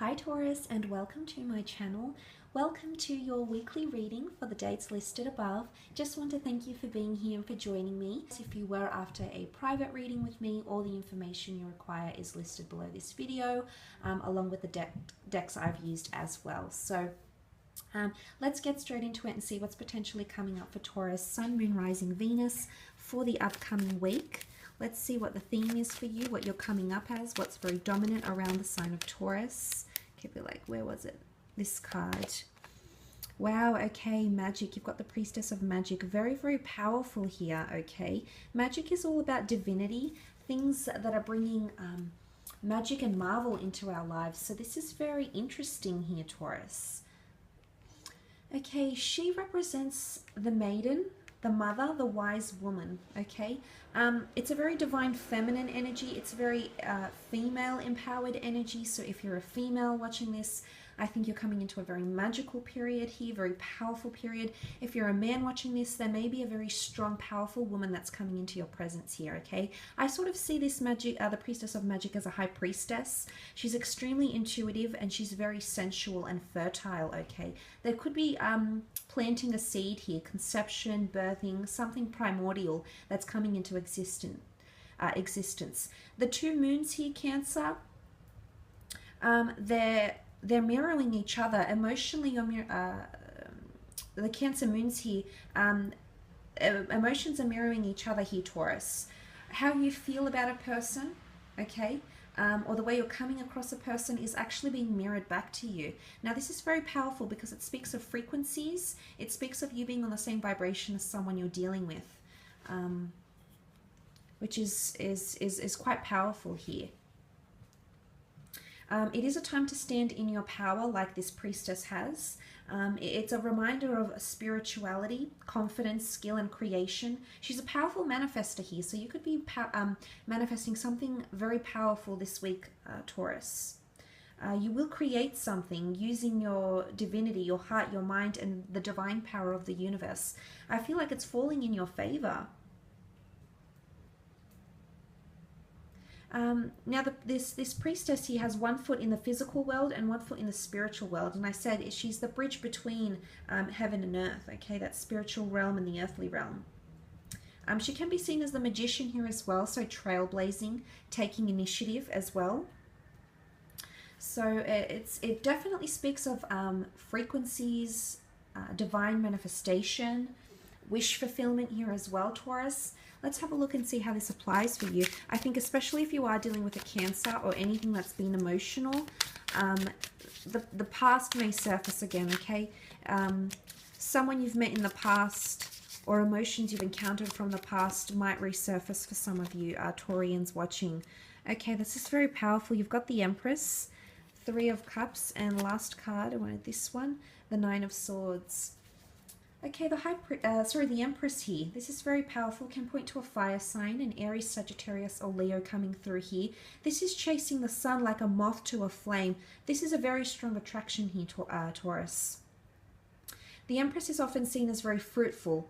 Hi Taurus, and welcome to my channel. Welcome to your weekly reading for the dates listed above. Just want to thank you for being here and for joining me. If you were after a private reading with me, all the information you require is listed below this video, along with the decks I've used as well. So let's get straight into it and see what's potentially coming up for Taurus, Sun, Moon, Rising, Venus for the upcoming week. Let's see what the theme is for you, what you're coming up as, what's very dominant around the sign of Taurus. Keep it like, where was it? This card. Wow, okay, magic. You've got the Priestess of Magic. Very, very powerful here, okay? Magic is all about divinity, things that are bringing magic and marvel into our lives. So this is very interesting here, Taurus. Okay, she represents the maiden, the mother, the wise woman, okay? It's a very divine feminine energy. It's very female empowered energy. So if you're a female watching this, I think you're coming into a very magical period here, very powerful period. If you're a man watching this, there may be a very strong, powerful woman that's coming into your presence here, okay? I sort of see this magic, the Priestess of Magic, as a high priestess. She's extremely intuitive and she's very sensual and fertile, okay? There could be planting a seed here, conception, birthing, something primordial that's coming into existence. The two moons here, Cancer, they're mirroring each other emotionally. The Cancer moons here, emotions are mirroring each other here, Taurus. How you feel about a person, okay, or the way you're coming across a person is actually being mirrored back to you. Now this is very powerful because it speaks of frequencies. It speaks of you being on the same vibration as someone you're dealing with, which is quite powerful here. It is a time to stand in your power like this priestess has. It's a reminder of spirituality, confidence, skill, and creation. She's a powerful manifester here, so you could be manifesting something very powerful this week, Taurus. You will create something using your divinity, your heart, your mind, and the divine power of the universe. I feel like it's falling in your favor. Now this priestess here has one foot in the physical world and one foot in the spiritual world, and I said she's the bridge between heaven and earth, okay, that spiritual realm and the earthly realm. She can be seen as the magician here as well, so trailblazing, taking initiative as well. So it definitely speaks of frequencies, divine manifestation, wish fulfillment here as well, Taurus. Let's have a look and see how this applies for you. I think especially if you are dealing with a Cancer or anything that's been emotional, the past may surface again, okay? Someone you've met in the past or emotions you've encountered from the past might resurface for some of you, Taurians watching. Okay, this is very powerful. You've got the Empress, Three of Cups, and last card, I wanted this one, the Nine of Swords. Okay, the Empress here. This is very powerful. Can point to a fire sign, an Aries, Sagittarius, or Leo coming through here. This is chasing the sun like a moth to a flame. This is a very strong attraction here, Taurus. The Empress is often seen as very fruitful.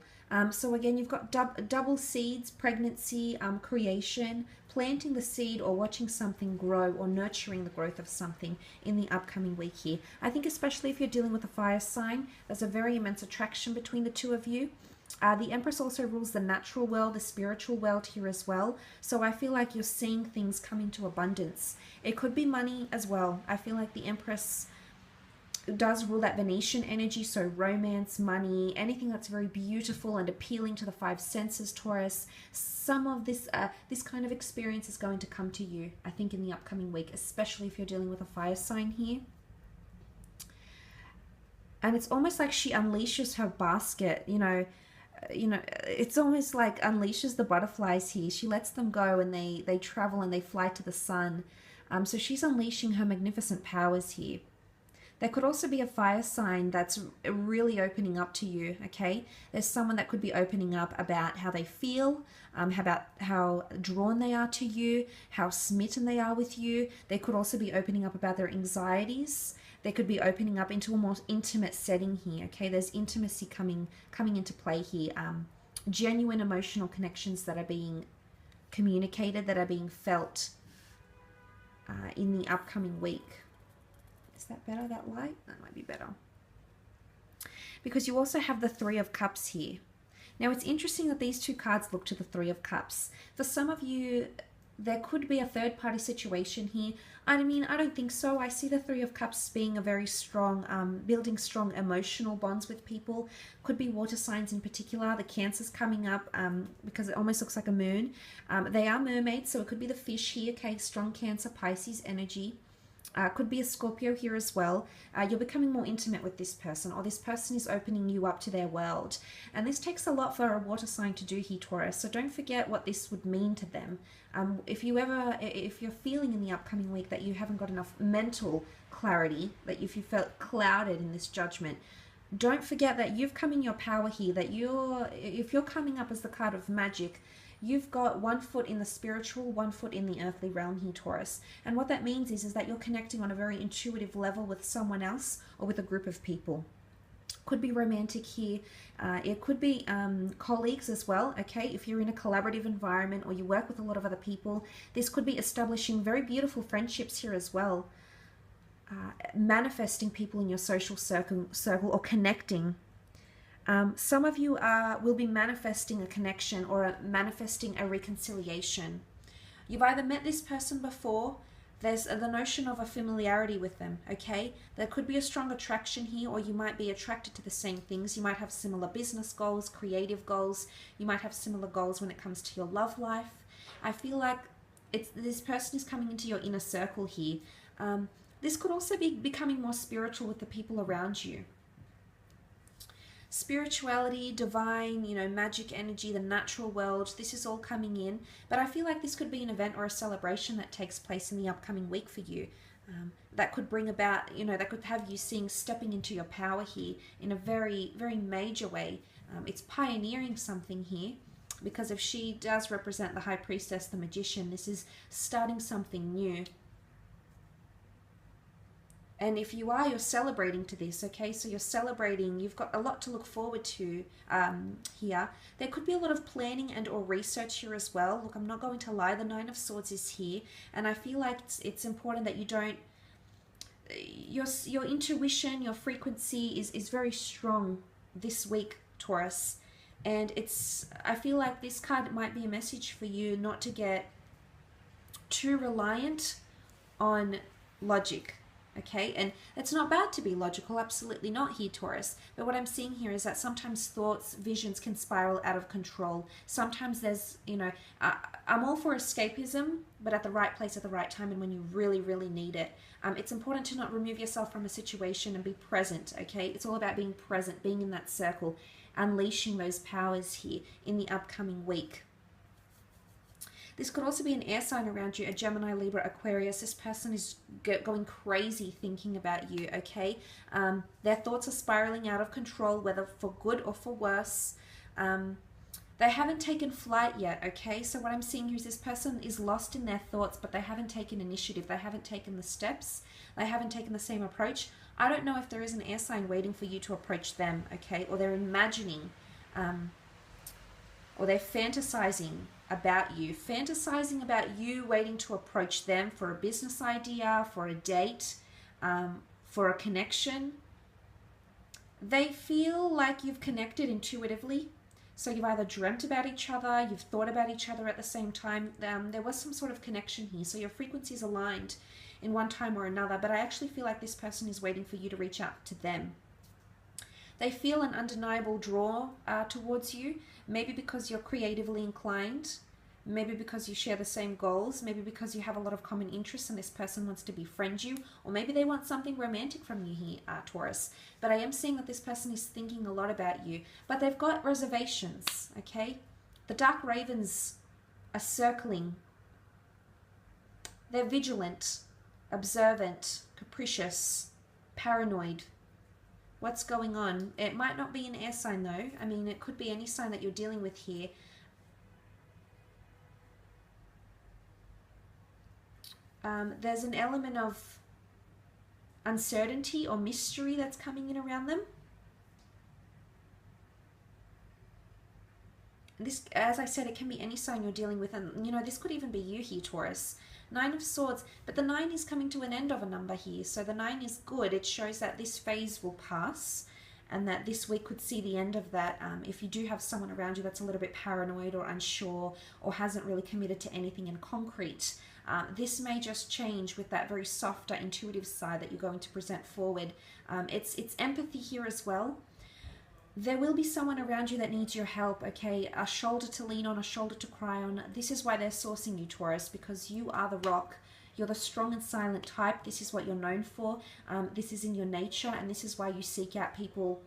So again, you've got double seeds, pregnancy, creation, planting the seed or watching something grow or nurturing the growth of something in the upcoming week here. I think especially if you're dealing with a fire sign, there's a very immense attraction between the two of you. The Empress also rules the natural world, the spiritual world here as well. So I feel like you're seeing things come into abundance. It could be money as well. I feel like the Empress does rule that Venetian energy, so romance, money, anything that's very beautiful and appealing to the five senses, Taurus. Some of this kind of experience is going to come to you, I think, in the upcoming week, especially if you're dealing with a fire sign here. And it's almost like she unleashes her basket, you know, it's almost like unleashes the butterflies here. She lets them go and they travel and they fly to the sun. So she's unleashing her magnificent powers here. There could also be a fire sign that's really opening up to you, okay? There's someone that could be opening up about how they feel, about how drawn they are to you, how smitten they are with you. They could also be opening up about their anxieties. They could be opening up into a more intimate setting here, okay? There's intimacy coming into play here. Genuine emotional connections that are being communicated, that are being felt in the upcoming week. Is that better, that light? That might be better. Because you also have the Three of Cups here. Now, it's interesting that these two cards look to the Three of Cups. For some of you, there could be a third-party situation here. I mean, I don't think so. I see the Three of Cups being a very strong, building strong emotional bonds with people. Could be water signs in particular. The Cancer's coming up because it almost looks like a moon. They are mermaids, so it could be the fish here. Okay, strong Cancer, Pisces energy. Could be a Scorpio here as well. You're becoming more intimate with this person, or this person is opening you up to their world. And this takes a lot for a water sign to do here, Taurus. So don't forget what this would mean to them. If you're feeling in the upcoming week that you haven't got enough mental clarity, that if you felt clouded in this judgment, don't forget that you've come in your power here, that if you're coming up as the card of magic, you've got 1 foot in the spiritual, 1 foot in the earthly realm here, Taurus. And what that means is that you're connecting on a very intuitive level with someone else or with a group of people. Could be romantic here. It could be colleagues as well, okay? If you're in a collaborative environment or you work with a lot of other people, this could be establishing very beautiful friendships here as well. Manifesting people in your social circle or connecting. Some of you will be manifesting a connection or manifesting a reconciliation. You've either met this person before. There's the notion of a familiarity with them, okay? There could be a strong attraction here, or you might be attracted to the same things. You might have similar business goals, creative goals. You might have similar goals when it comes to your love life. I feel like this person is coming into your inner circle here. This could also be becoming more spiritual with the people around you. Spirituality, divine, magic energy, the natural world, this is all coming in. But I feel like this could be an event or a celebration that takes place in the upcoming week for you. That could bring about, that could have you stepping into your power here in a very, very major way. It's pioneering something here, because if she does represent the High Priestess, the Magician, this is starting something new. And if you are, you're celebrating to this, okay? So you're celebrating, you've got a lot to look forward to here. There could be a lot of planning and or research here as well. Look, I'm not going to lie, the Nine of Swords is here. And I feel like it's important that you don't, your intuition, your frequency is very strong this week, Taurus. And I feel like this card might be a message for you not to get too reliant on logic. Okay, and it's not bad to be logical, absolutely not here, Taurus. But what I'm seeing here is that sometimes thoughts, visions can spiral out of control. Sometimes there's, I'm all for escapism, but at the right place at the right time and when you really, really need it. It's important to not remove yourself from a situation and be present, okay? It's all about being present, being in that circle, unleashing those powers here in the upcoming week. This could also be an air sign around you, a Gemini, Libra, Aquarius. This person is going crazy thinking about you, okay? Their thoughts are spiraling out of control, whether for good or for worse. They haven't taken flight yet, okay? So what I'm seeing here is this person is lost in their thoughts, but they haven't taken initiative. They haven't taken the steps. They haven't taken the same approach. I don't know if there is an air sign waiting for you to approach them, okay? Or they're imagining, or they're fantasizing about you waiting to approach them for a business idea, for a date, for a connection. They feel like you've connected intuitively. So you've either dreamt about each other, you've thought about each other at the same time. There was some sort of connection here. So your frequencies aligned in one time or another. But I actually feel like this person is waiting for you to reach out to them. They feel an undeniable draw towards you, maybe because you're creatively inclined, maybe because you share the same goals, maybe because you have a lot of common interests and this person wants to befriend you, or maybe they want something romantic from you here, Taurus. But I am seeing that this person is thinking a lot about you, but they've got reservations, okay? The dark ravens are circling. They're vigilant, observant, capricious, paranoid. What's going on? It might not be an air sign though. I mean, it could be any sign that you're dealing with here. There's an element of uncertainty or mystery that's coming in around them. This, as I said, it can be any sign you're dealing with, and this could even be you here, Taurus. Nine of Swords, but the 9 is coming to an end of a number here. So the 9 is good. It shows that this phase will pass and that this week could see the end of that. If you do have someone around you that's a little bit paranoid or unsure or hasn't really committed to anything in concrete, this may just change with that very softer, intuitive side that you're going to present forward. It's empathy here as well. There will be someone around you that needs your help, okay? A shoulder to lean on, a shoulder to cry on. This is why they're sourcing you, Taurus, because you are the rock. You're the strong and silent type. This is what you're known for. This is in your nature, and this is why you seek out people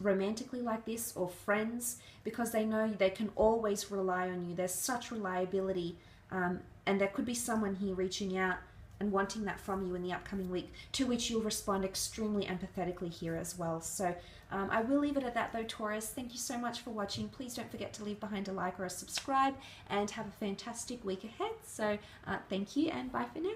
romantically like this or friends, because they know they can always rely on you. There's such reliability, and there could be someone here reaching out and wanting that from you in the upcoming week, to which you'll respond extremely empathetically here as well. So I will leave it at that though, Taurus. Thank you so much for watching. Please don't forget to leave behind a like or a subscribe, and have a fantastic week ahead. So thank you, and bye for now.